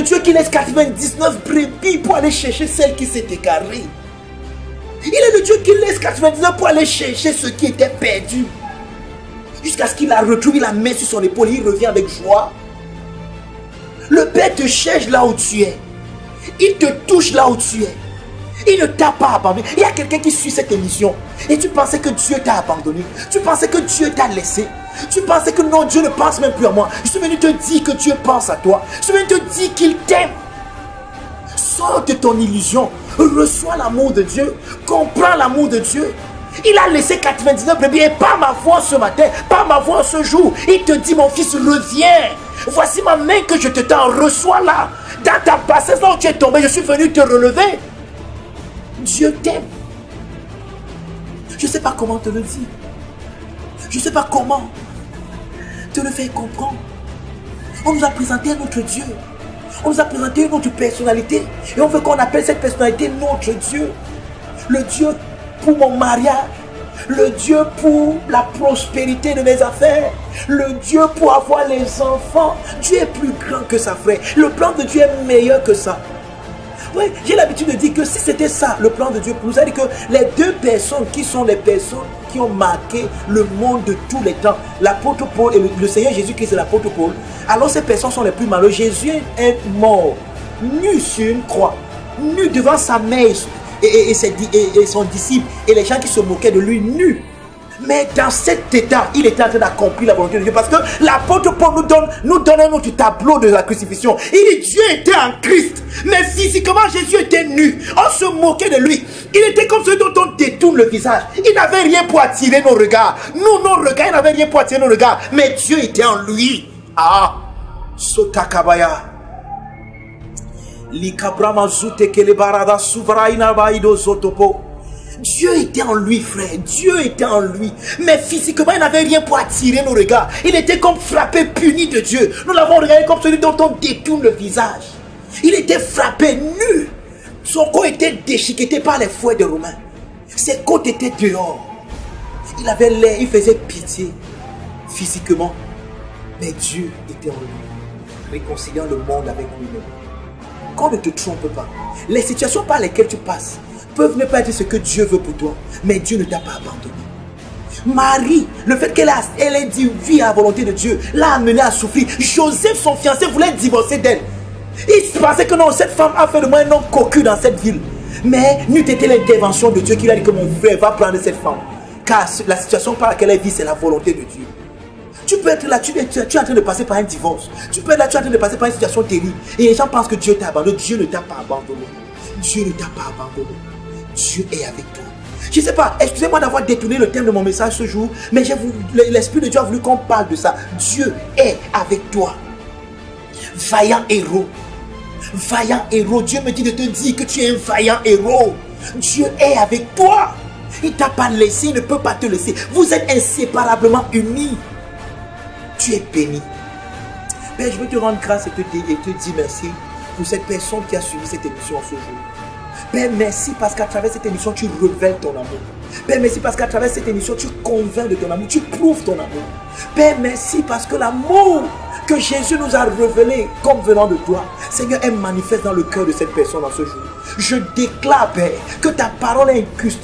Dieu qui laisse 99 brebis pour aller chercher celle qui s'est égarée. Il est le Dieu qui laisse 99 pour aller chercher ce qui était perdu. Jusqu'à ce qu'il la retrouve, il la met sur son épaule, il revient avec joie. Le Père te cherche là où tu es. Il te touche là où tu es. Il ne t'a pas abandonné. Il y a quelqu'un qui suit cette émission et tu pensais que Dieu t'a abandonné. Tu pensais que Dieu t'a laissé. Tu pensais que non, Dieu ne pense même plus à moi. Je suis venu te dire que Dieu pense à toi. Je suis venu te dire qu'il t'aime. Sors de ton illusion. Reçois l'amour de Dieu. Comprends l'amour de Dieu. Il a laissé 99 brebis et par ma voix ce matin, par ma voix ce jour, il te dit mon fils, reviens. Voici ma main que je te tends, reçois-la. Dans ta bassesse, là où tu es tombé, je suis venu te relever. Dieu t'aime. Je ne sais pas comment te le dire. Je ne sais pas comment te le faire comprendre. On nous a présenté un autre Dieu. On nous a présenté une autre personnalité. Et on veut qu'on appelle cette personnalité notre Dieu. Le Dieu pour mon mariage. Le Dieu pour la prospérité de mes affaires. Le Dieu pour avoir les enfants. Dieu est plus grand que ça, frère. Le plan de Dieu est meilleur que ça. Oui, j'ai l'habitude de dire que si c'était ça, le plan de Dieu pour nous, c'est-à-dire que les deux personnes qui sont les personnes qui ont marqué le monde de tous les temps, l'apôtre Paul et le Seigneur Jésus-Christ et l'apôtre Paul, alors ces personnes sont les plus malheureuses. Jésus est mort, nu sur une croix, nu devant sa mère et son disciple, et les gens qui se moquaient de lui, nu. Mais dans cet état, il était en train d'accomplir la volonté de Dieu. Parce que l'apôtre Paul nous donne un autre tableau de la crucifixion. Il dit Dieu était en Christ. Mais physiquement, Jésus était nu. On se moquait de lui. Il était comme celui dont on détourne le visage. Il n'avait rien pour attirer nos regards. Nous, nos regards, il n'avait rien pour attirer nos regards. Mais Dieu était en lui. Ah, Sotakabaya. Likabrama zute kelebarada souveraina baido zotopo. Dieu était en lui, frère. Dieu était en lui. Mais physiquement, il n'avait rien pour attirer nos regards. Il était comme frappé, puni de Dieu. Nous l'avons regardé comme celui dont on détourne le visage. Il était frappé, nu. Son corps était déchiqueté par les fouets des Romains. Ses côtes étaient dehors. Il avait l'air, il faisait pitié physiquement. Mais Dieu était en lui, réconciliant le monde avec lui-même. Qu'on ne te trompe pas. Les situations par lesquelles tu passes peuvent ne pas être ce que Dieu veut pour toi, mais Dieu ne t'a pas abandonné. Marie, le fait qu'elle ait dit oui à la volonté de Dieu, l'a amenée à souffrir. Joseph, son fiancé, voulait divorcer d'elle. Il pensait que non, cette femme a fait de moi un homme cocu dans cette ville. Mais n'eût été l'intervention de Dieu qui lui a dit que mon frère va prendre cette femme. Car la situation par laquelle elle vit, c'est la volonté de Dieu. Tu peux être là, tu es en train de passer par un divorce. Tu peux être là, tu es en train de passer par une situation terrible. Et les gens pensent que Dieu t'a abandonné. Dieu ne t'a pas abandonné. Dieu ne t'a pas abandonné. Dieu est avec toi. Je ne sais pas, excusez-moi d'avoir détourné le thème de mon message ce jour, mais l'Esprit de Dieu a voulu qu'on parle de ça. Dieu est avec toi. Vaillant héros. Vaillant héros. Dieu me dit de te dire que tu es un vaillant héros. Dieu est avec toi. Il ne t'a pas laissé, il ne peut pas te laisser. Vous êtes inséparablement unis. Tu es béni. Père, je veux te rendre grâce et te dire merci pour cette personne qui a suivi cette émission ce jour. Père, merci parce qu'à travers cette émission, tu révèles ton amour. Père, merci parce qu'à travers cette émission, tu convaincs de ton amour, tu prouves ton amour. Père, merci parce que l'amour que Jésus nous a révélé comme venant de toi, Seigneur, est manifeste dans le cœur de cette personne en ce jour. Je déclare, Père, que ta parole est incrustée